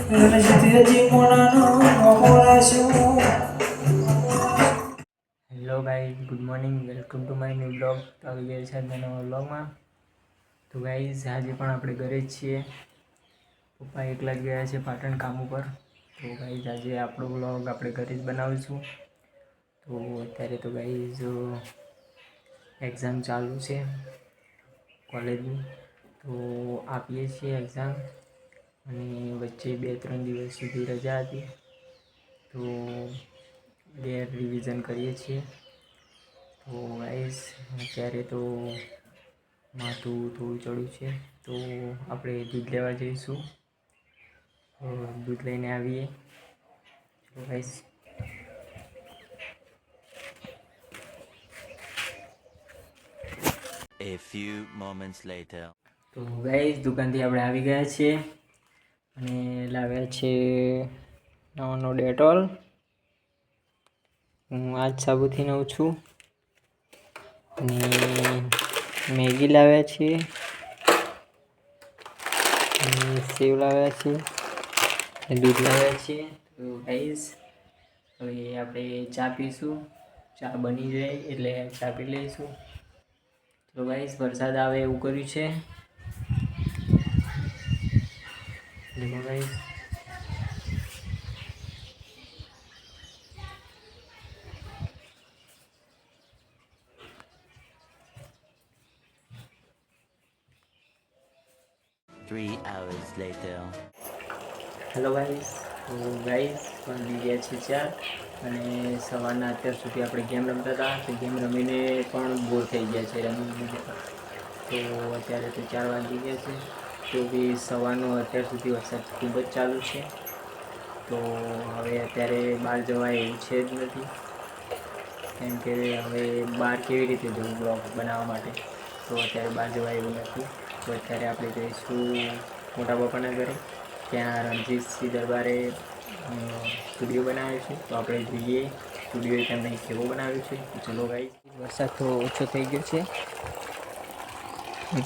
Hello guys, good morning, welcome to my new blog. તો આવી ગયા છે આજના નવા બ્લોગમાં. તો ગાઈઝ આજે પણ આપણે ઘરે જ છીએ. પપ્પા એકલા જ ગયા છે પાટણ કામ ઉપર. તો ગાઈઝ આજે આપણો બ્લોગ આપણે ઘરે જ બનાવીશું. તો અત્યારે તો ગાઈઝ એક્ઝામ ચાલુ છે કોલેજની, તો આપીએ છીએ એક્ઝામ. અને વચ્ચે 2-3 દિવસ સુધી રજા હતી, તો ઘેર રિવિઝન કરીએ છીએ. તો ગાઈઝ અત્યારે તો માથું થોડું ચડ્યું છે, તો આપણે દૂધ લેવા જઈશું. દૂધ લઈને આવીએ. તો guys A few moments later. તો ગાઈઝ દુકાનથી આપણે આવી ગયા છીએ અને લાવ્યા છે નવાનો ડેટોલ. હું આજ સાબુથી નવું છું. અને મેગી લાવ્યા છીએ, અને સેવ લાવ્યા છીએ, અને દૂધ લાવ્યા છીએ. તો ગાઈઝ હવે આપણે ચા પીશું. ચા બની જાય એટલે ચા પી લઈશું. તો ગાઈઝ વરસાદ આવે એવું કર્યું છે. देखो guys, Three hours later. Hello guys. તો ગાઈસ પણ ગયા છે ચાર, અને સવારના અત્યાર સુધી આપણે ગેમ રમતા હતા. તો ગેમ રમીને પણ બોર થઈ ગયા છે રમીને. તો અત્યારે તો 4 વાગી ગયા છે. તો બી સવારનો અત્યાર સુધી વરસાદ ખૂબ જ ચાલુ છે. તો હવે અત્યારે બહાર જવાય એવું છે જ નથી, કેમ કે હવે બહાર કેવી રીતે જવું બ્લોગ બનાવવા માટે. તો અત્યારે બહાર જવાય એવું નથી. તો અત્યારે આપણે જઈશું મોટા બાપાના ઘરે. ત્યાં રણજીતસિંહ દરબારે સ્ટુડિયો બનાવ્યો છે, તો આપણે જોઈએ સ્ટુડિયો તેમને કેવો બનાવ્યો છે. તો ચલો ગાઈસ, વરસાદ થોડો ઓછો થઈ ગયો છે,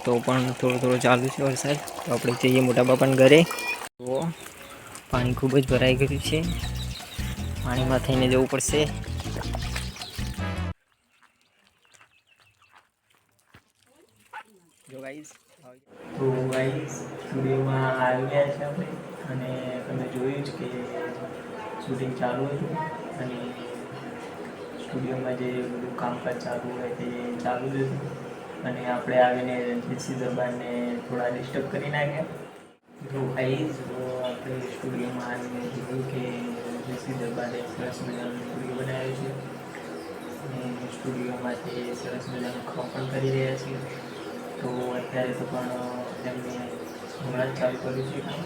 તો પણ થોડો થોડો ચાલુ છે વરસાદ. તો આપણે જઈએ મોટા બાપાના ઘરે. તો પાણી ખૂબ જ ભરાઈ ગયું છે, પાણીમાં થઈને જવું પડશે. તો ગાઈસ સ્ટુડિયોમાં આવી ગયા છે આપણે, અને તમે જોયું જ કે શૂટિંગ ચાલુ હતું, અને સ્ટુડિયોમાં જે બધું કામકાજ ચાલુ હોય તે ચાલુ જ હતું. અને આપણે આવીને રણજીતસિંહ દરબારને થોડા ડિસ્ટર્બ કરી નાખ્યા. તો ગાઈસ આપણે સ્ટુડિયોમાં આવીને જોયું કે રણજીતસિંહ દરબારે સરસ મજાનું સ્ટુડિયો બનાવ્યું છે, અને સ્ટુડિયોમાં તે સરસ મજાનું કામ પણ કરી રહ્યા છે. તો અત્યારે તો પણ તેમને હમણાં જ ચાલુ કર્યું છે કામ,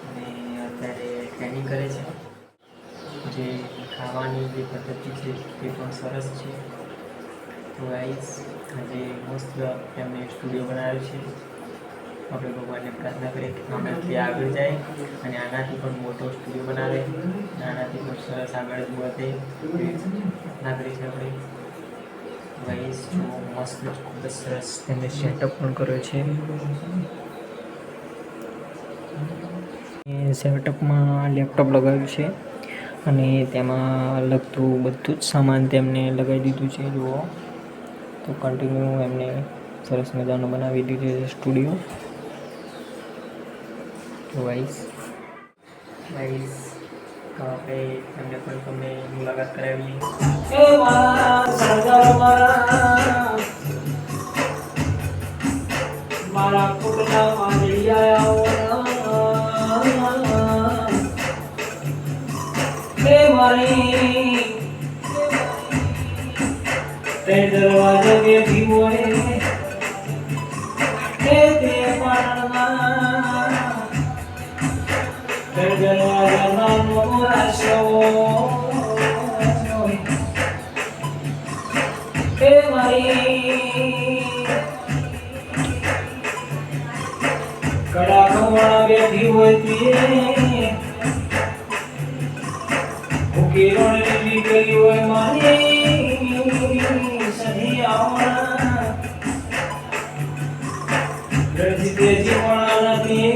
અને અત્યારે ટ્રેનિંગ કરે છે. જે ખાવાની જે પદ્ધતિ છે તે પણ સરસ છે. તો ગાઈસ આજે મસ્ત તેમને સ્ટુડિયો બનાવ્યો છે. આપણે ભગવાનને પ્રાર્થના કરીએ કે આનાથી આગળ જાય, અને આનાથી પણ મોટો સ્ટુડિયો બનાવે, આનાથી પણ સરસ આગળ વધે એવી પ્રાર્થના કરી છે આપણે. ગાઈસ જો મસ્ત ખૂબ જ સરસ તેમને સેટઅપ પણ કર્યો છે. સેટઅપમાં લેપટોપ લગાવ્યું છે, અને તેમાં લગતું બધું જ સામાન તેમને લગાવી દીધું છે. જુઓ તો કન્ટિન્યુ એમને સરસ મજાનું બનાવી દીધું છે સ્ટુડિયો. તો ગાઈસ તો આપણે એમને પણ તમને મુલાકાત કરાવી. મારા કુટના મારી આયા હે મારી તે દરવાજો બેઠી હોય હે તે પાણમાં તે દરવાજા નાનો રાશો હે મારી કડા ખમણા બેઠી હોય તે ભૂખી રણની ગઈ હોય મારી સહી આવણા રજી તેજી પણ નથી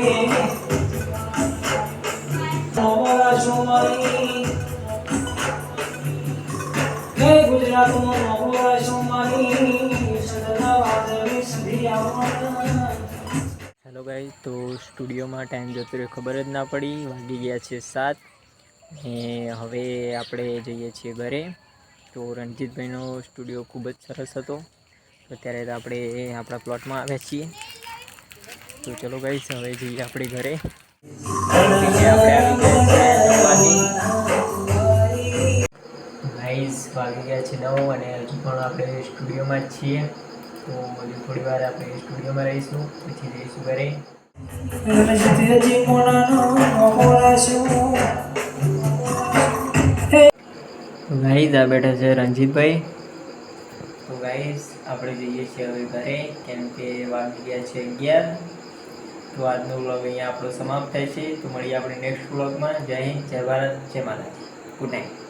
હેલો ગાઈસ, તો સ્ટુડિયોમાં ટાઈમ જતો રહ્યો ખબર જ ના પડી. વાગી ગયા છે 7 ને હવે આપણે જઈએ છીએ ઘરે. તો રણજીતભાઈનો સ્ટુડિયો ખૂબ જ સરસ હતો. તો અત્યારે તો આપણે આપણા પ્લોટમાં આવ્યા છીએ. તો ચલો ગાઈસ, હવે જઈએ આપણે ઘરે. ગાઈસ વાગી ગયા છે 9 અને હજુ પણ આપણે સ્ટુડિયોમાં જ છીએ. તો હજુ થોડી વાર આપણે સ્ટુડિયોમાં રહીશું, પછી જઈશું ઘરે. તો ગાઈસ આ બેઠા છે રણજીતભાઈ. તો ગાઈસ આપણે જઈએ છીએ હવે ઘરે, કેમ કે વાગી ગયા છે 11. તો આજનો વ્લોગ અહીંયા આપણો સમાપ્ત થાય છે. તો મળીએ આપણે નેક્સ્ટ વ્લોગમાં. જય હિન્દ, જય ભારત, જય માતાજી. Good night.